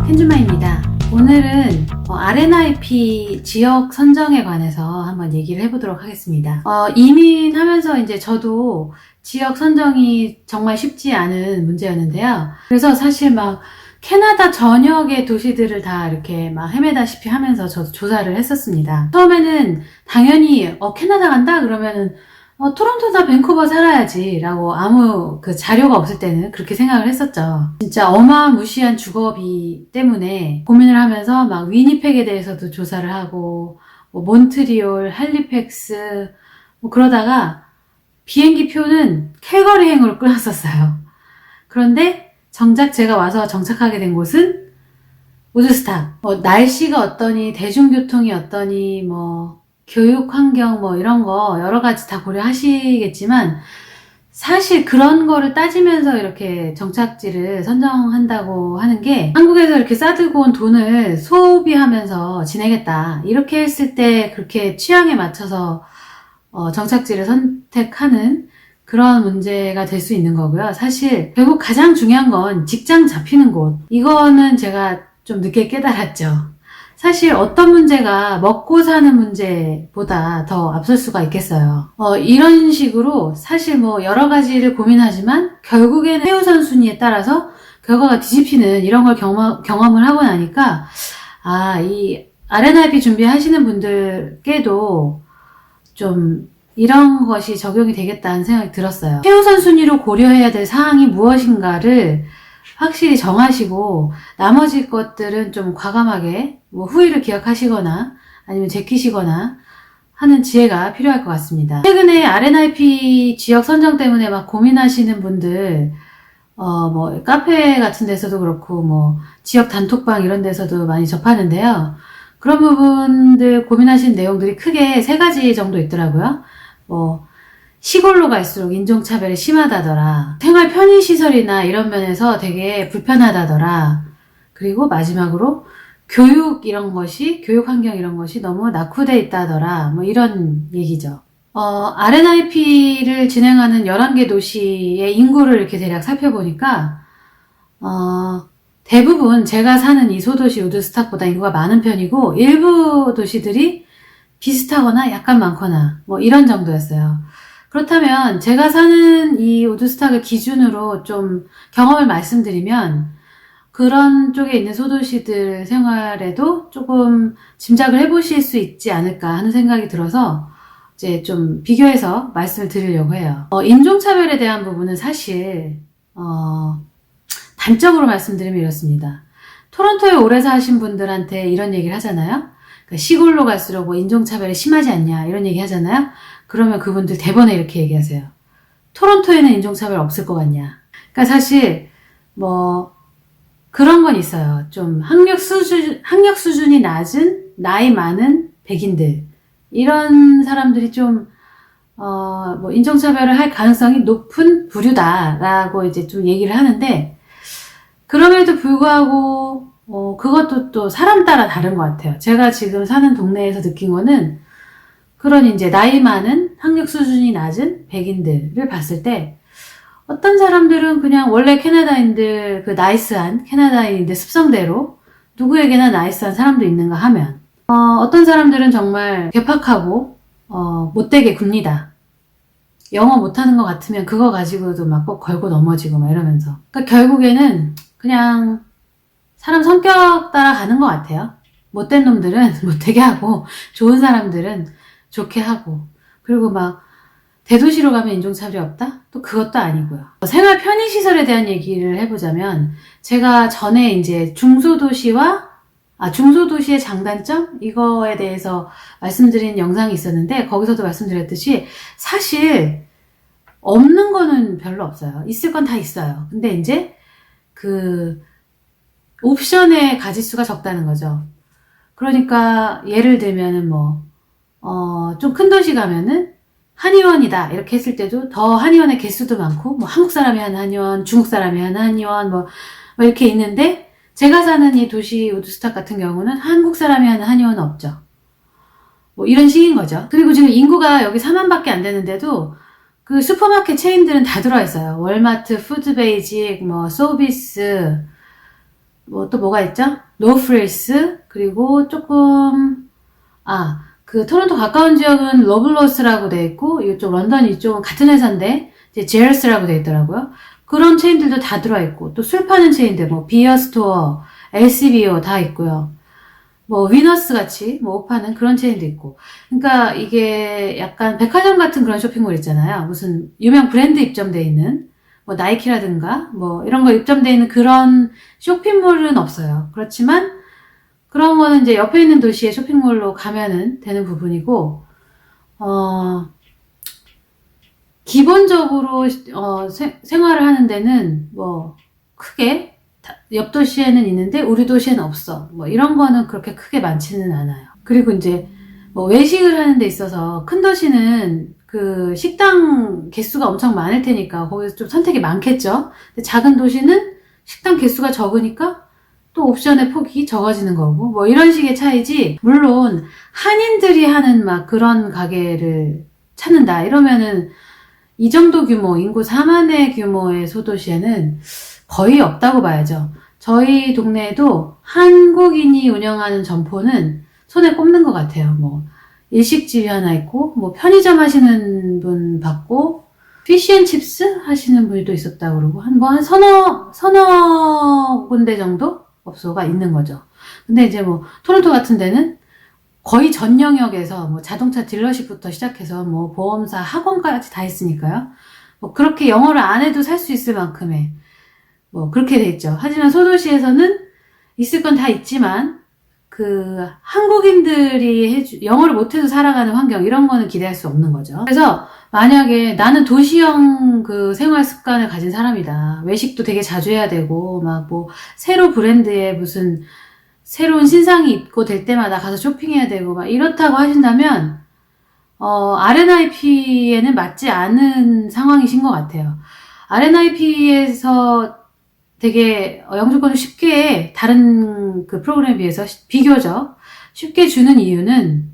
켄주마입니다. 오늘은 RNIP 지역 선정에 관해서 한번 얘기를 해보도록 하겠습니다. 이민하면서 이제 저도 지역 선정이 정말 쉽지 않은 문제였는데요. 그래서 사실 막 캐나다 전역의 도시들을 다 이렇게 막 헤매다시피 하면서 저도 조사를 했었습니다. 처음에는 당연히 캐나다 간다? 그러면은 토론토나 밴쿠버 살아야지 라고 아무 그 자료가 없을 때는 그렇게 생각을 했었죠. 진짜 어마무시한 주거비 때문에 고민을 하면서 막 위니펙에 대해서도 조사를 하고 몬트리올, 할리팩스 그러다가 비행기 표는 캘거리행으로 끊었었어요. 그런데 정작 제가 와서 정착하게 된 곳은 우드스탁. 날씨가 어떠니, 대중교통이 어떠니, 교육 환경 이런 거 여러 가지 다 고려하시겠지만 사실 그런 거를 따지면서 이렇게 정착지를 선정한다고 하는 게 한국에서 이렇게 싸들고 온 돈을 소비하면서 지내겠다 이렇게 했을 때 그렇게 취향에 맞춰서 정착지를 선택하는 그런 문제가 될 수 있는 거고요. 사실 결국 가장 중요한 건 직장 잡히는 곳. 이거는 제가 좀 늦게 깨달았죠. 사실 어떤 문제가 먹고 사는 문제보다 더 앞설 수가 있겠어요. 이런 식으로 사실 여러 가지를 고민하지만 결국에는 최우선 순위에 따라서 결과가 뒤집히는 이런 걸 경험을 하고 나니까 이 RNIP 준비하시는 분들께도 좀 이런 것이 적용이 되겠다는 생각이 들었어요. 최우선 순위로 고려해야 될 사항이 무엇인가를 확실히 정하시고 나머지 것들은 좀 과감하게 후위를 기억하시거나 아니면 제끼시거나 하는 지혜가 필요할 것 같습니다. 최근에 RNIP 지역 선정 때문에 막 고민하시는 분들 카페 같은 데서도 그렇고 지역 단톡방 이런 데서도 많이 접하는데요. 그런 부분들 고민하시는 내용들이 크게 3가지 정도 있더라고요. 시골로 갈수록 인종차별이 심하다더라. 생활 편의시설이나 이런 면에서 되게 불편하다더라. 그리고 마지막으로 교육 환경 이런 것이 너무 낙후돼 있다더라. 이런 얘기죠. RNIP를 진행하는 11개 도시의 인구를 이렇게 대략 살펴보니까, 대부분 제가 사는 이 소도시 우드스탁보다 인구가 많은 편이고, 일부 도시들이 비슷하거나 약간 많거나, 이런 정도였어요. 그렇다면 제가 사는 이 우드스탁을 기준으로 좀 경험을 말씀드리면 그런 쪽에 있는 소도시들 생활에도 조금 짐작을 해보실 수 있지 않을까 하는 생각이 들어서 이제 좀 비교해서 말씀을 드리려고 해요. 인종차별에 대한 부분은 사실 단적으로 말씀드리면 이렇습니다. 토론토에 오래 사신 분들한테 이런 얘기를 하잖아요. 그러니까 시골로 갈수록 인종차별이 심하지 않냐 이런 얘기 하잖아요. 그러면 그분들 대번에 이렇게 얘기하세요. 토론토에는 인종차별 없을 것 같냐. 그러니까 사실 그런 건 있어요. 좀 학력 수준이 낮은 나이 많은 백인들 이런 사람들이 좀 인종차별을 할 가능성이 높은 부류다라고 이제 좀 얘기를 하는데 그럼에도 불구하고 그것도 또 사람 따라 다른 것 같아요. 제가 지금 사는 동네에서 느낀 거는 그런 이제 나이 많은 학력 수준이 낮은 백인들을 봤을 때 어떤 사람들은 그냥 원래 캐나다인들 그 나이스한 캐나다인들 습성대로 누구에게나 나이스한 사람도 있는가 하면 어떤 사람들은 정말 괴팍하고 못되게 굽니다. 영어 못하는 것 같으면 그거 가지고도 막 꼭 걸고 넘어지고 이러면서 그러니까 결국에는 그냥 사람 성격 따라 가는 것 같아요. 못된 놈들은 못되게 하고 좋은 사람들은 좋게 하고 그리고 대도시로 가면 인종차별이 없다? 또 그것도 아니고요. 생활 편의시설에 대한 얘기를 해보자면 제가 전에 이제 중소도시의 장단점? 이거에 대해서 말씀드린 영상이 있었는데 거기서도 말씀드렸듯이 사실 없는 거는 별로 없어요. 있을 건 다 있어요. 근데 이제 그 옵션의 가지수가 적다는 거죠. 그러니까 예를 들면은 좀 큰 도시 가면은 한의원이다 이렇게 했을 때도 더 한의원의 개수도 많고 한국 사람이 하는 한의원, 중국 사람이 하는 한의원 이렇게 있는데 제가 사는 이 도시 우드스탁 같은 경우는 한국 사람이 하는 한의원은 없죠. 이런 식인 거죠. 그리고 지금 인구가 여기 4만밖에 안 되는데도 그 슈퍼마켓 체인들은 다 들어와 있어요. 월마트, 푸드베이직, 소비스 뭐 또 뭐가 있죠? 노프릴스, 그리고 조금, 그 토론토 가까운 지역은 러블로스라고 돼 있고, 이쪽 런던 이쪽은 같은 회사인데, 이제 제럴스라고 돼 있더라고요. 그런 체인들도 다 들어와 있고, 또 술 파는 체인들, 뭐, 비어스토어, LCBO 다 있고요. 뭐, 위너스 같이, 뭐, 옷 파는 그런 체인도 있고. 그러니까 이게 약간 백화점 같은 그런 쇼핑몰 있잖아요. 무슨 유명 브랜드 입점돼 있는, 뭐, 나이키라든가, 뭐, 이런 거 입점돼 있는 그런 쇼핑몰은 없어요. 그렇지만, 그런 거는 이제 옆에 있는 도시의 쇼핑몰로 가면은 되는 부분이고, 기본적으로, 생활을 하는 데는 뭐, 크게, 옆 도시에는 있는데, 우리 도시에는 없어. 뭐, 이런 거는 그렇게 크게 많지는 않아요. 그리고 이제, 뭐, 외식을 하는 데 있어서, 큰 도시는 그 식당 개수가 엄청 많을 테니까, 거기서 좀 선택이 많겠죠? 근데 작은 도시는 식당 개수가 적으니까, 또 옵션의 폭이 적어지는 거고, 뭐 이런 식의 차이지, 물론 한인들이 하는 막 그런 가게를 찾는다 이러면은 이 정도 규모, 인구 4만의 규모의 소도시에는 거의 없다고 봐야죠. 저희 동네에도 한국인이 운영하는 점포는 손에 꼽는 것 같아요. 뭐 일식집이 하나 있고, 뭐 편의점 하시는 분 봤고, 피쉬앤칩스 하시는 분도 있었다고 그러고, 한 서너 군데 정도 업소가 있는 거죠. 근데 이제 뭐 토론토 같은 데는 거의 전 영역에서 뭐 자동차 딜러십부터 시작해서 뭐 보험사 학원까지 다 있으니까요. 뭐 그렇게 영어를 안 해도 살 수 있을 만큼의 뭐 그렇게 돼 있죠. 하지만 소도시에서는 있을 건 다 있지만 그 한국인들이 영어를 못해도 살아가는 환경 이런 거는 기대할 수 없는 거죠. 그래서 만약에 나는 도시형 그 생활 습관을 가진 사람이다. 외식도 되게 자주 해야 되고 막 뭐 새로 브랜드의 무슨 새로운 신상이 입고될 때마다 가서 쇼핑해야 되고 막 이렇다고 하신다면 RNIP에는 맞지 않은 상황이신 것 같아요. RNIP에서 되게 영주권을 쉽게 다른 그 프로그램에 비해서 비교적 쉽게 주는 이유는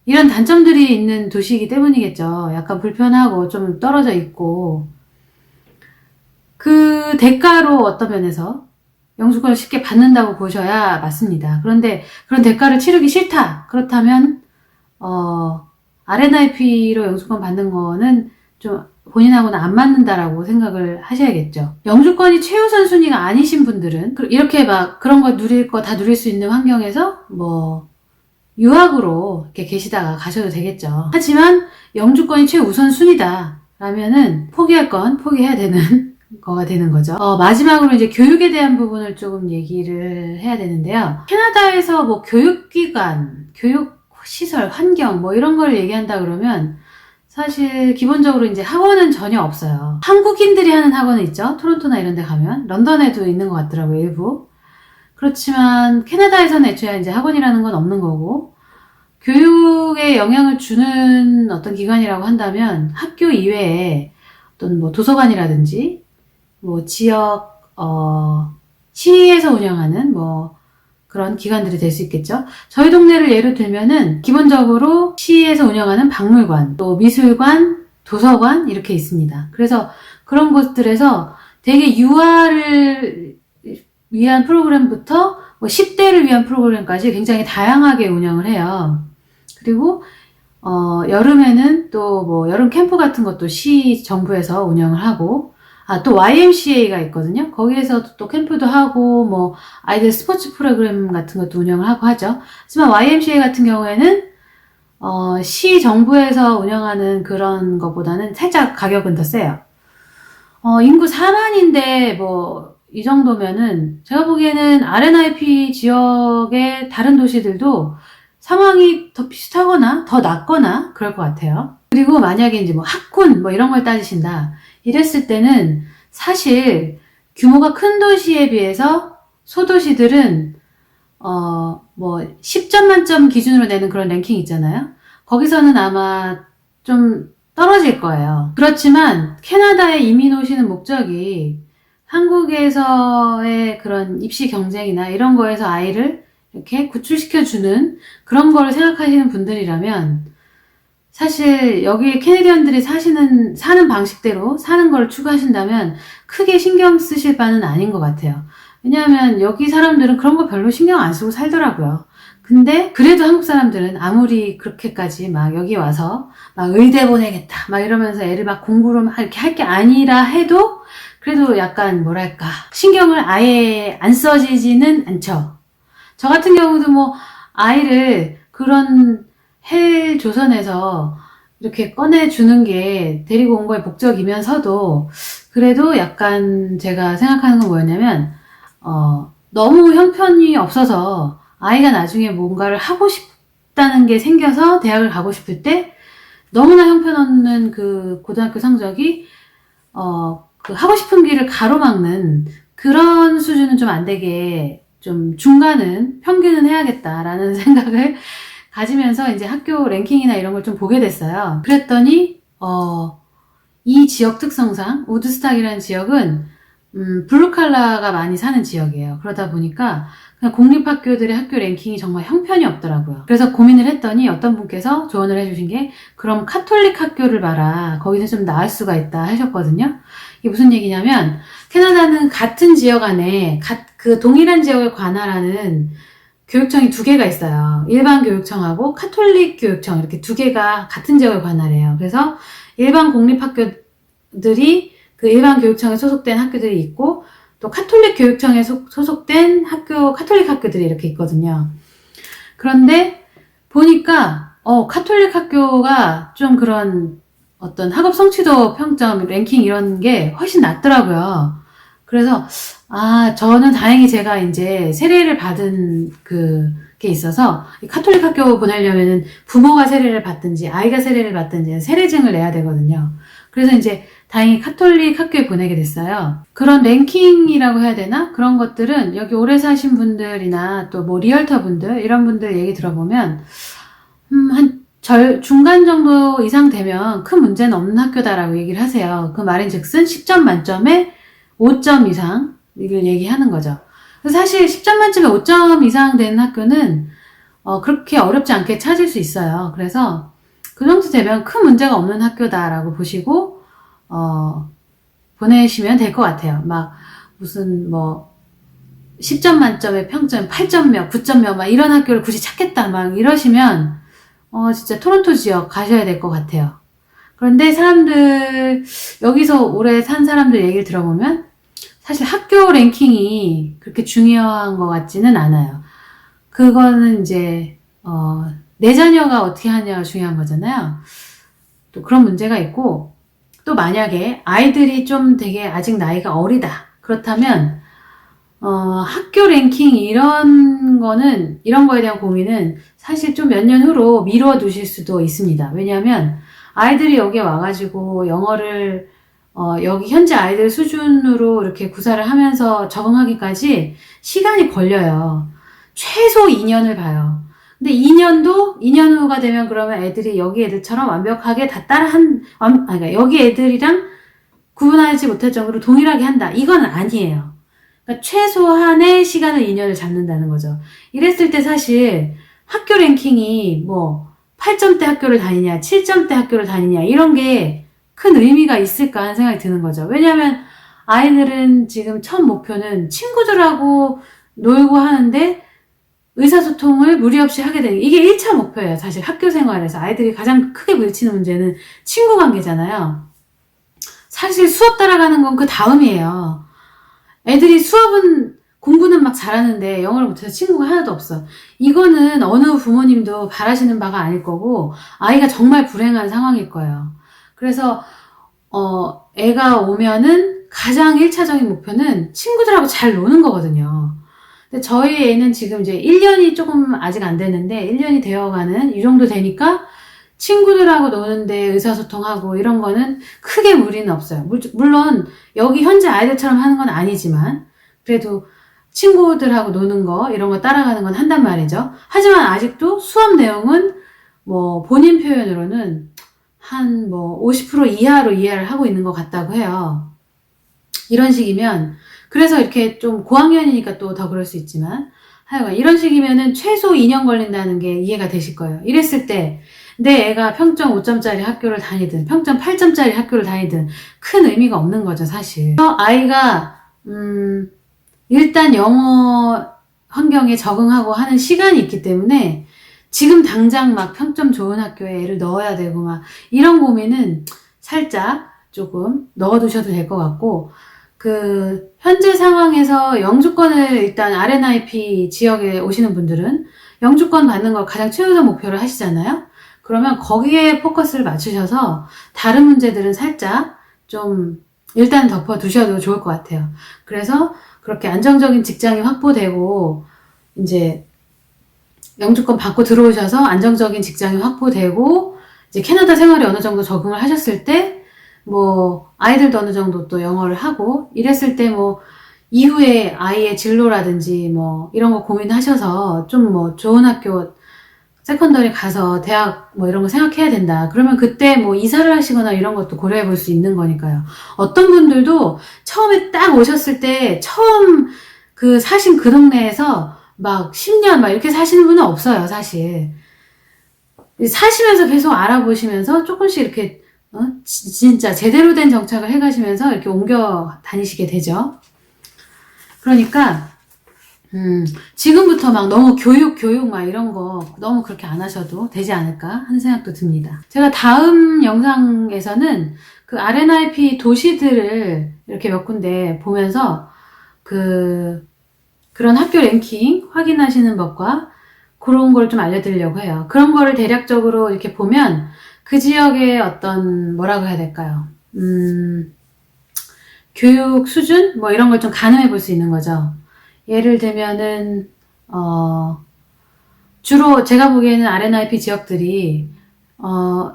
이런 단점들이 있는 도시이기 때문이겠죠. 약간 불편하고 좀 떨어져 있고 그 대가로 어떤 면에서 영주권을 쉽게 받는다고 보셔야 맞습니다. 그런데 그런 대가를 치르기 싫다. 그렇다면 RNIP로 영주권 받는 거는 좀 본인하고는 안 맞는다라고 생각을 하셔야겠죠. 영주권이 최우선 순위가 아니신 분들은 이렇게 막 그런 거 누릴 거 다 누릴 수 있는 환경에서 뭐 유학으로 이렇게 계시다가 가셔도 되겠죠. 하지만 영주권이 최우선 순위다 라면은 포기할 건 포기해야 되는 거가 되는 거죠. 마지막으로 이제 교육에 대한 부분을 조금 얘기를 해야 되는데요. 캐나다에서 뭐 교육기관, 교육시설, 환경 뭐 이런 걸 얘기한다 그러면 사실 기본적으로 이제 학원은 전혀 없어요. 한국인들이 하는 학원은 있죠. 토론토나 이런 데 가면. 런던에도 있는 것 같더라고요, 일부. 그렇지만 캐나다에서는 애초에 이제 학원이라는 건 없는 거고, 교육에 영향을 주는 어떤 기관이라고 한다면 학교 이외에 어떤 뭐 도서관이라든지 뭐 지역 시에서 운영하는 뭐 그런 기관들이 될 수 있겠죠. 저희 동네를 예로 들면은 기본적으로 시에서 운영하는 박물관, 또 미술관, 도서관 이렇게 있습니다. 그래서 그런 곳들에서 되게 유아를 위한 프로그램부터 뭐 10대를 위한 프로그램까지 굉장히 다양하게 운영을 해요. 그리고 여름에는 또 뭐 여름 캠프 같은 것도 시 정부에서 운영을 하고, 또 YMCA가 있거든요. 거기에서도 또 캠프도 하고 뭐 아이들 스포츠 프로그램 같은 것도 운영을 하고 하죠. 하지만 YMCA 같은 경우에는 시 정부에서 운영하는 그런 것보다는 살짝 가격은 더 세요. 인구 4만인데 뭐 이 정도면은 제가 보기에는 RNIP 지역의 다른 도시들도 상황이 더 비슷하거나 더 낫거나 그럴 것 같아요. 그리고 만약에 이제 뭐 학군 뭐 이런 걸 따지신다 이랬을 때는 사실 규모가 큰 도시에 비해서 소도시들은 뭐 10점 만점 기준으로 내는 그런 랭킹 있잖아요. 거기서는 아마 좀 떨어질 거예요. 그렇지만 캐나다에 이민 오시는 목적이 한국에서의 그런 입시 경쟁이나 이런 거에서 아이를 이렇게 구출시켜주는 그런 거를 생각하시는 분들이라면 사실 여기 캐네디언들이 사는 방식대로 사는 걸 추구하신다면 크게 신경 쓰실 바는 아닌 것 같아요. 왜냐하면 여기 사람들은 그런 거 별로 신경 안 쓰고 살더라고요. 근데 그래도 한국 사람들은 아무리 그렇게까지 막 여기 와서 막 의대 보내겠다 막 이러면서 애를 막 공부를 막 이렇게 할 게 아니라 해도 그래도 약간 뭐랄까 신경을 아예 안 써지지는 않죠. 저 같은 경우도 뭐 아이를 그런 헬 조선에서 이렇게 꺼내주는 게 데리고 온 거의 목적이면서도 그래도 약간 제가 생각하는 건 뭐였냐면 너무 형편이 없어서 아이가 나중에 뭔가를 하고 싶다는 게 생겨서 대학을 가고 싶을 때 너무나 형편없는 그 고등학교 성적이 그 하고 싶은 길을 가로막는 그런 수준은 좀 안 되게 좀 중간은 평균은 해야겠다라는 생각을 가지면서 이제 학교 랭킹이나 이런 걸 좀 보게 됐어요. 그랬더니 이 지역 특성상 우드스탁이라는 지역은 블루칼라가 많이 사는 지역이에요. 그러다 보니까 그냥 공립학교들의 학교 랭킹이 정말 형편이 없더라고요. 그래서 고민을 했더니 어떤 분께서 조언을 해주신 게 그럼 카톨릭 학교를 봐라. 거기서 좀 나을 수가 있다 하셨거든요. 이게 무슨 얘기냐면 캐나다는 같은 지역 안에 그 동일한 지역을 관할하는 교육청이 두 개가 있어요. 일반 교육청하고 카톨릭 교육청 이렇게 두 개가 같은 지역을 관할해요. 그래서 일반 공립학교들이 그 일반 교육청에 소속된 학교들이 있고 또 카톨릭 교육청에 소속된 카톨릭 학교들이 이렇게 있거든요. 그런데 보니까 카톨릭 학교가 좀 그런 어떤 학업 성취도 평점 랭킹 이런 게 훨씬 낫더라고요. 그래서 저는 다행히 제가 이제 세례를 받은 게 있어서 카톨릭 학교 보내려면은 부모가 세례를 받든지 아이가 세례를 받든지 세례증을 내야 되거든요. 그래서 이제 다행히 카톨릭 학교에 보내게 됐어요. 그런 랭킹이라고 해야 되나? 그런 것들은 여기 오래 사신 분들이나 또 뭐 리얼터 분들 이런 분들 얘기 들어보면 중간 정도 이상 되면 큰 문제는 없는 학교다라고 얘기를 하세요. 그 말인즉슨 10점 만점에 5점 이상 이걸 얘기하는 거죠. 사실 10점 만점에 5점 이상 되는 학교는 그렇게 어렵지 않게 찾을 수 있어요. 그래서 그 정도 되면 큰 문제가 없는 학교다라고 보시고 보내시면 될 것 같아요. 막 무슨 뭐 10점 만점에 평점 8점 몇, 9점 몇 막 이런 학교를 굳이 찾겠다 막 이러시면 진짜 토론토 지역 가셔야 될 것 같아요. 그런데 사람들 여기서 오래 산 사람들 얘기를 들어보면 사실 학교 랭킹이 그렇게 중요한 것 같지는 않아요. 그거는 이제 내 자녀가 어떻게 하냐가 중요한 거잖아요. 또 그런 문제가 있고 또 만약에 아이들이 좀 되게 아직 나이가 어리다 그렇다면 학교 랭킹 이런 거에 대한 고민은 사실 좀 몇 년 후로 미루어 두실 수도 있습니다. 왜냐하면 아이들이 여기에 와가지고 영어를 여기 현재 아이들 수준으로 이렇게 구사를 하면서 적응하기까지 시간이 걸려요. 최소 2년을 봐요. 근데 2년 후가 되면 그러면 애들이 여기 애들처럼 완벽하게 다 그러니까 여기 애들이랑 구분하지 못할 정도로 동일하게 한다. 이건 아니에요. 그러니까 최소한의 시간을 2년을 잡는다는 거죠. 이랬을 때 사실 학교 랭킹이 뭐 8점대 학교를 다니냐, 7점대 학교를 다니냐 이런 게 큰 의미가 있을까 하는 생각이 드는 거죠. 왜냐하면 아이들은 지금 첫 목표는 친구들하고 놀고 하는데 의사소통을 무리 없이 하게 되는 이게 1차 목표예요. 사실 학교 생활에서 아이들이 가장 크게 부딪히는 문제는 친구 관계잖아요. 사실 수업 따라가는 건 그 다음이에요. 애들이 공부는 막 잘하는데 영어를 못해서 친구가 하나도 없어. 이거는 어느 부모님도 바라시는 바가 아닐 거고 아이가 정말 불행한 상황일 거예요. 그래서 애가 오면은 가장 1차적인 목표는 친구들하고 잘 노는 거거든요. 근데 저희 애는 지금 이제 1년이 조금 아직 안 됐는데 1년이 되어가는 이 정도 되니까 친구들하고 노는데 의사소통하고 이런 거는 크게 무리는 없어요. 물론 여기 현재 아이들처럼 하는 건 아니지만 그래도 친구들하고 노는 거 이런 거 따라가는 건 한단 말이죠. 하지만 아직도 수업 내용은 뭐 본인 표현으로는 한 뭐 50% 이하로 이해를 하고 있는 것 같다고 해요. 이런 식이면 그래서 이렇게 좀 고학년이니까 또 더 그럴 수 있지만 하여간 이런 식이면은 최소 2년 걸린다는 게 이해가 되실 거예요. 이랬을 때 내 애가 평점 5점짜리 학교를 다니든 평점 8점짜리 학교를 다니든 큰 의미가 없는 거죠, 사실. 아이가 일단 영어 환경에 적응하고 하는 시간이 있기 때문에 지금 당장 막 평점 좋은 학교에 애를 넣어야 되고 막 이런 고민은 살짝 조금 넣어두셔도 될 것 같고, 그 현재 상황에서 영주권을 일단 RNIP 지역에 오시는 분들은 영주권 받는 걸 가장 최우선 목표를 하시잖아요. 그러면 거기에 포커스를 맞추셔서 다른 문제들은 살짝 좀 일단 덮어두셔도 좋을 것 같아요. 그래서 그렇게 안정적인 직장이 확보되고 이제 영주권 받고 들어오셔서 안정적인 직장이 확보되고 이제 캐나다 생활에 어느 정도 적응을 하셨을 때 뭐 아이들도 어느 정도 또 영어를 하고 이랬을 때 뭐 이후에 아이의 진로라든지 뭐 이런 거 고민하셔서 좀 뭐 좋은 학교 세컨더리 가서 대학 뭐 이런 거 생각해야 된다. 그러면 그때 뭐 이사를 하시거나 이런 것도 고려해 볼 수 있는 거니까요. 어떤 분들도 처음에 딱 오셨을 때 처음 그 사신 그 동네에서 막 10년 막 이렇게 사시는 분은 없어요, 사실. 사시면서 계속 알아보시면서 조금씩 이렇게 진짜 제대로 된 정착을 해가시면서 이렇게 옮겨 다니시게 되죠. 그러니까 지금부터 막 너무 교육 막 이런 거 너무 그렇게 안 하셔도 되지 않을까 하는 생각도 듭니다. 제가 다음 영상에서는 그 RNIP 도시들을 이렇게 몇 군데 보면서 그런 학교 랭킹 확인하시는 법과 그런 걸 좀 알려드리려고 해요. 그런 거를 대략적으로 이렇게 보면 그 지역의 어떤 뭐라고 해야 될까요? 교육 수준? 뭐 이런 걸 좀 가늠해 볼 수 있는 거죠. 예를 들면은 주로 제가 보기에는 RNIP 지역들이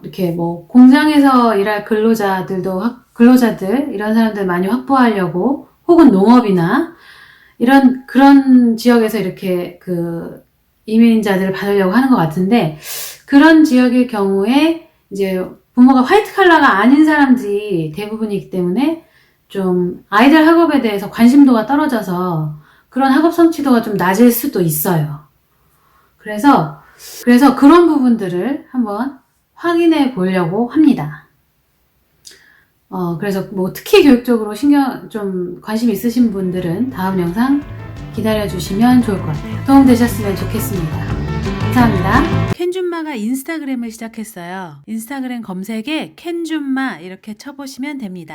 이렇게 뭐 공장에서 일할 근로자들 이런 사람들 많이 확보하려고 혹은 농업이나 그런 지역에서 이렇게 그 이민자들을 받으려고 하는 것 같은데, 그런 지역의 경우에 이제 부모가 화이트 칼라가 아닌 사람들이 대부분이기 때문에 좀 아이들 학업에 대해서 관심도가 떨어져서 그런 학업 성취도가 좀 낮을 수도 있어요. 그래서 그런 부분들을 한번 확인해 보려고 합니다. 그래서 뭐 특히 교육적으로 좀 관심 있으신 분들은 다음 영상 기다려 주시면 좋을 것 같아요. 도움 되셨으면 좋겠습니다. 감사합니다. 캔줌마가 인스타그램을 시작했어요. 인스타그램 검색에 캔줌마 이렇게 쳐보시면 됩니다.